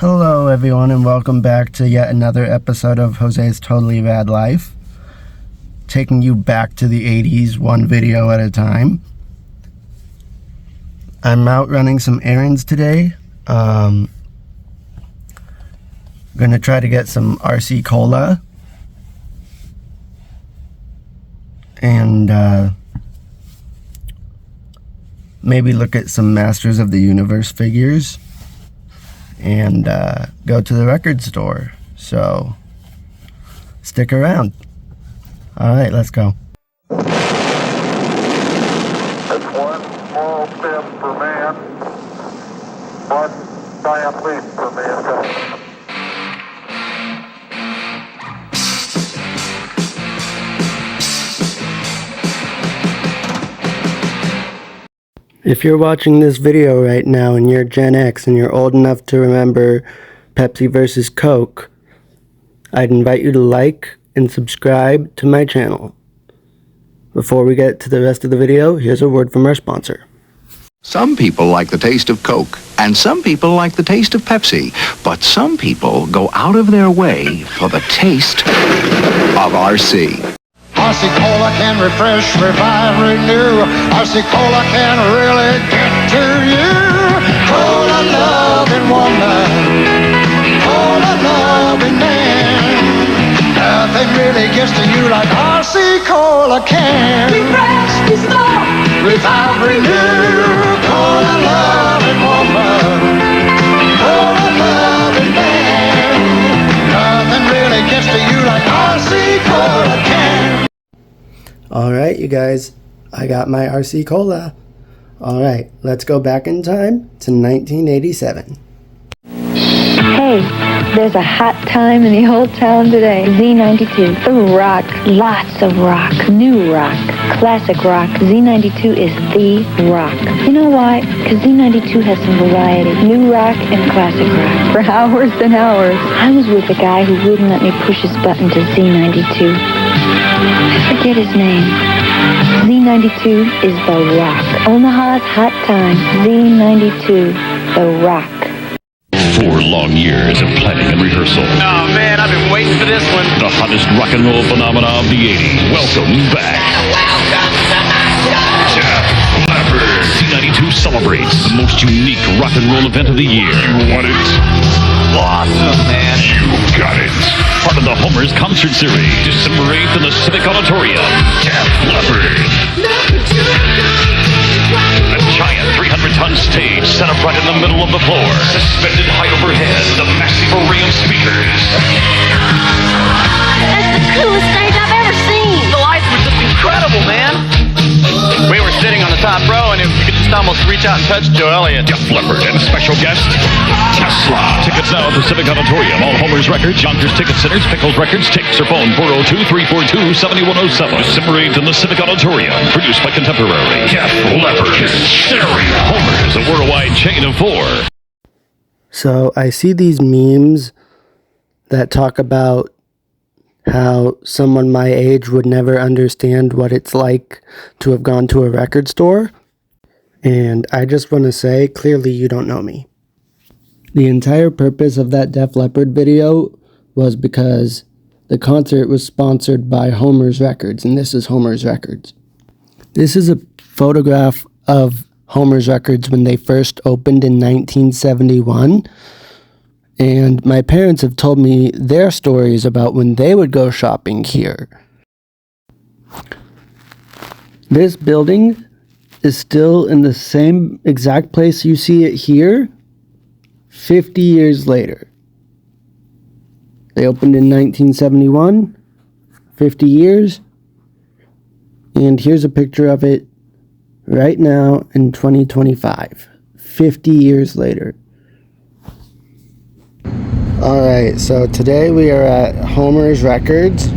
Hello everyone and welcome back to yet another episode of Jose's Totally Rad Life. Taking you back to the 80s, one video at a time. I'm out running some errands today. Gonna try to get some RC Cola. And maybe look at some Masters of the Universe figures. And go to the record store. So stick around. Alright, let's go. It's one small step for man, one giant leap for mankind. If you're watching this video right now and you're Gen X and you're old enough to remember Pepsi versus Coke, I'd invite you to like and subscribe to my channel. Before we get to the rest of the video, here's a word from our sponsor. Some people like the taste of Coke, and some people like the taste of Pepsi, but some people go out of their way for the taste of RC. RC Cola can refresh, revive, renew. RC Cola can really get to you. Cola loving woman, Cola loving man. Nothing really gets to you like RC Cola can. Refresh, restore, revive, renew. Cola loving woman, Cola loving man. Nothing really gets to you like RC Cola can. Alright, you guys, I got my RC Cola. Alright, let's go back in time to 1987. Hey, there's a hot time in the old town today. Z92, the rock, lots of rock, new rock, classic rock. Z92 is the rock. You know why? Because Z92 has some variety, new rock and classic rock, for hours and hours. I was with a guy who wouldn't let me push his button to Z92. I forget his name. Z92 is the rock. Omaha's hot time. Z92, the rock. 4 long years of planning and rehearsal. Oh man, I've been waiting for this one. The hottest rock and roll phenomena of the 80s. Welcome back. Welcome to my show. Jeff Leppard. Z92 celebrates the most unique rock and roll event of the year. You want it? Awesome, man. You got it. Part of the HOMERS concert series. December 8th in the Civic Auditorium. Jeff Leppard. A giant 300-ton stage set up right in the middle of the floor. Suspended high overhead, the massive array of speakers. That's the coolest stage I've ever seen. The lights were just incredible, man. We were sitting on the top row, and you could just almost reach out and touch Joe Elliott. Jeff Leppard and special guest, Tesla. Tickets now at the Civic Auditorium. All HOMERS Records, Yonkers Ticket Centers, Pickles Records, tickets or phone 402-342-7107. December 8th in the Civic Auditorium. Produced by Contemporary. Jeff Leppard. Hysteria. HOMERS, a worldwide chain of 4. So I see these memes that talk about how someone my age would never understand what it's like to have gone to a record store. And I just want to say, clearly you don't know me. The entire purpose of that Def Leppard video was because the concert was sponsored by HOMERS Records, and this is HOMERS Records. This is a photograph of HOMERS Records when they first opened in 1971. And my parents have told me their stories about when they would go shopping here. This building is still in the same exact place you see it here, 50 years later. They opened in 1971, 50 years, and here's a picture of it right now in 2025, 50 years later. Alright, so today we are at HOMERS Records.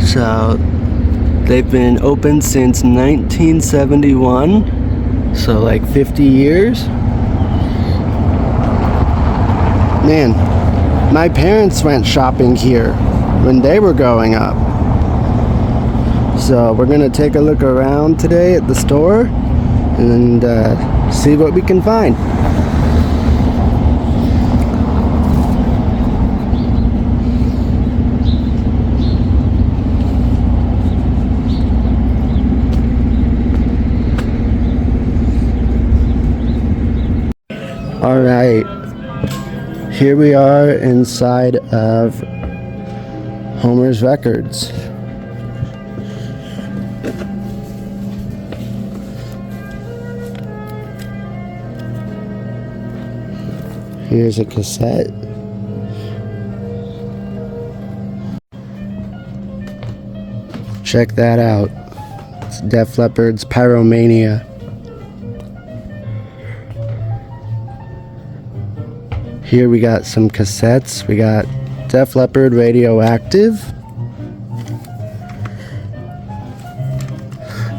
So they've been open since 1971, so like 50 years. Man, my parents went shopping here when they were growing up. So we're gonna take a look around today at the store and see what we can find. All right, here we are inside of HOMERS Records. Here's a cassette. Check that out. It's Def Leppard's Pyromania. Here we got some cassettes. We got Def Leppard Radioactive.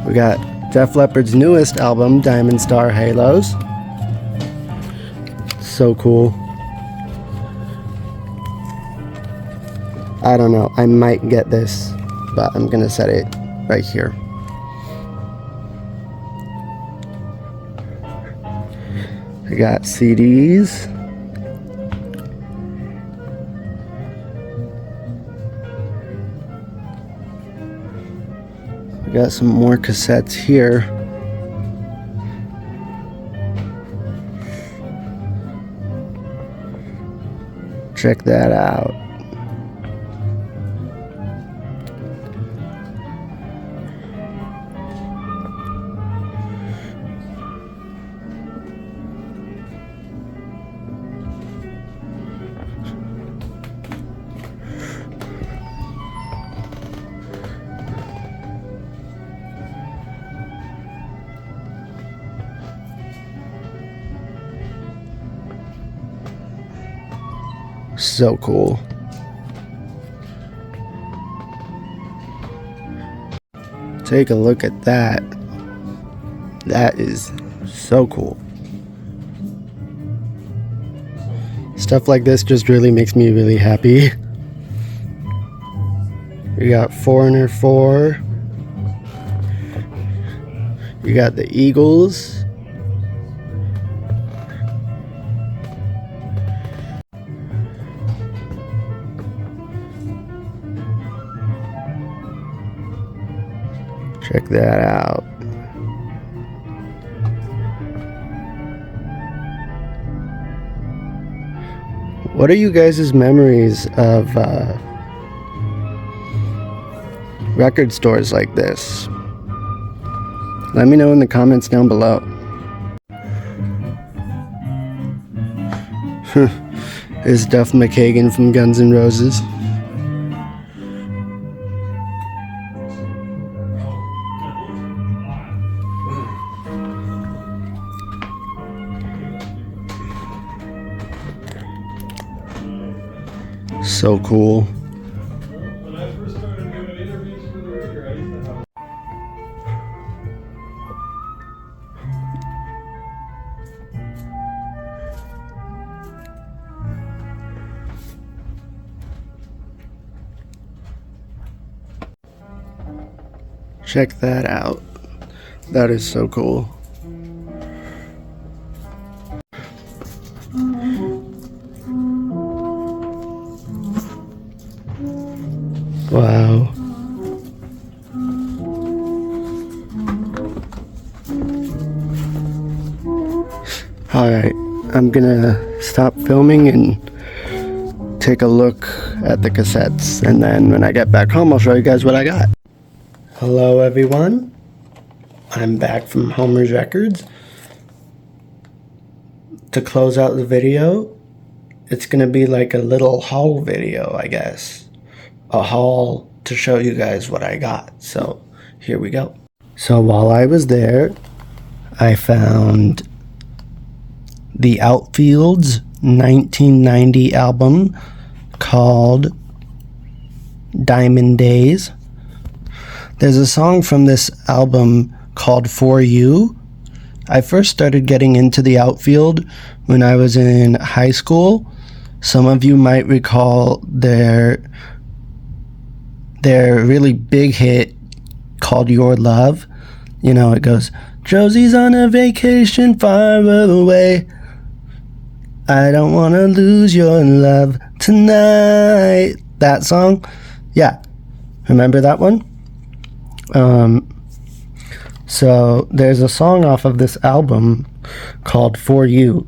We got Def Leppard's newest album, Diamond Star Halos. So cool. I don't know, I might get this, but I'm gonna set it right here. We got CDs. We got some more cassettes here. Check that out. So cool. Take a look at that. That is so cool. Stuff like this just really makes me really happy. We got Foreigner 4. You got the Eagles. Check that out. What are you guys' memories of record stores like this? Let me know in the comments down below. Is Duff McKagan from Guns N' Roses. So cool. Check that out. That is so cool. Wow. Alright, I'm gonna stop filming and take a look at the cassettes, and then when I get back home I'll show you guys what I got. Hello everyone, I'm back from HOMERS Records. To close out the video, it's gonna be like a little haul video, I guess. A haul to show you guys what I got. So here we go. So while I was there, I found the Outfield's 1990 album called Diamond Days. There's a song from this album called For You. I first started getting into the Outfield when I was in high school. Some of you might recall their really big hit called Your Love. You know, it goes, Josie's on a vacation far away. I don't want to lose your love tonight. That song? Yeah. Remember that one? So there's a song off of this album called For You.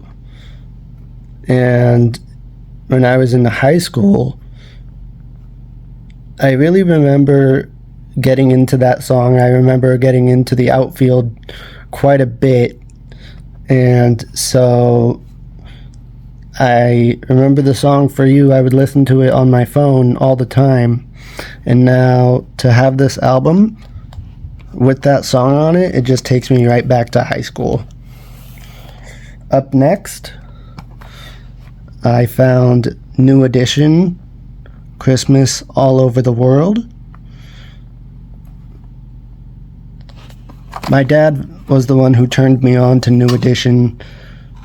And when I was in high school, I really remember getting into that song. I remember getting into the outfield quite a bit. And so I remember the song For You. I would listen to it on my phone all the time. And now to have this album with that song on it, it just takes me right back to high school. Up next, I found New Edition, Christmas All Over the World. My dad was the one who turned me on to New Edition,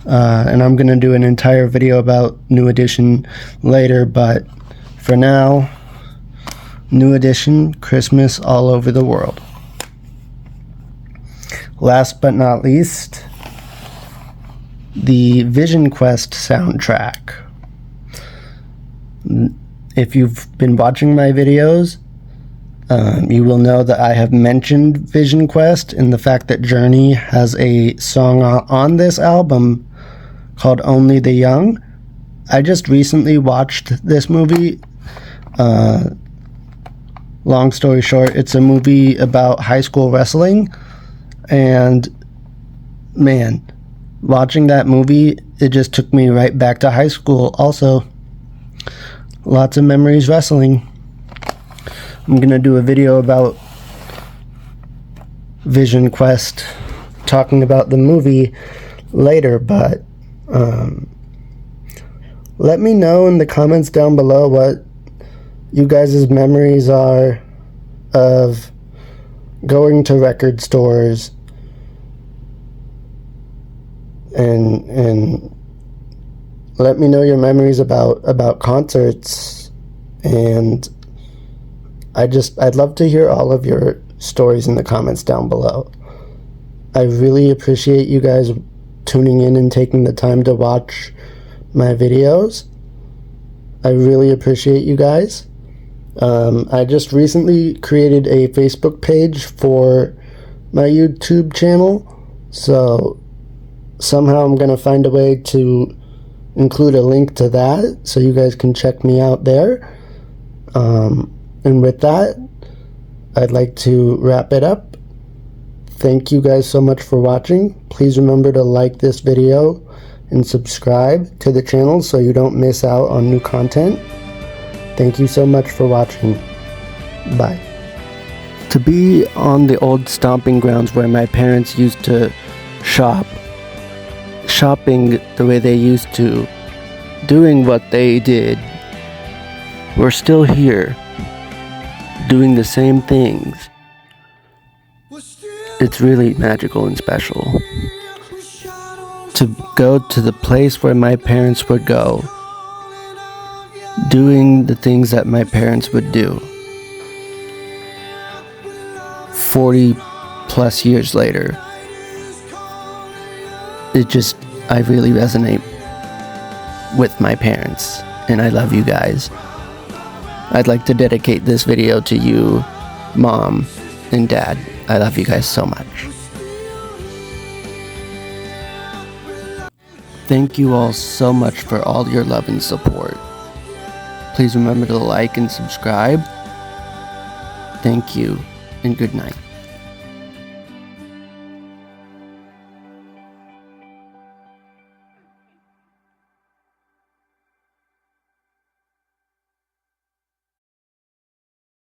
and I'm going to do an entire video about New Edition later, but for now, New Edition, Christmas All Over the World. Last but not least, the Vision Quest soundtrack. If you've been watching my videos, you will know that I have mentioned Vision Quest and the fact that Journey has a song on this album called Only the Young. I just recently watched this movie. Long story short, it's a movie about high school wrestling. And man, watching that movie, it just took me right back to high school. Also, lots of memories wrestling. I'm gonna do a video about Vision Quest, talking about the movie later, but let me know in the comments down below what you guys' memories are of going to record stores and let me know your memories about concerts, and I'd love to hear all of your stories in the comments down below. I really appreciate you guys tuning in and taking the time to watch my videos. I really appreciate you guys. I just recently created a Facebook page for my YouTube channel, so somehow I'm going to find a way to include a link to that so you guys can check me out there. And with that, I'd like to wrap it up. Thank you guys so much for watching. Please remember to like this video and subscribe to the channel so you don't miss out on new content. Thank you so much for watching. Bye. To be on the old stomping grounds where my parents used to shop, shopping the way they used to, doing what they did, we're still here, doing the same things. It's really magical and special. To go to the place where my parents would go, doing the things that my parents would do 40 plus years later, I really resonate with my parents, and I love you guys. I'd like to dedicate this video to you, Mom and Dad. I love you guys so much. Thank you all so much for all your love and support. Please remember to like and subscribe. Thank you, and good night.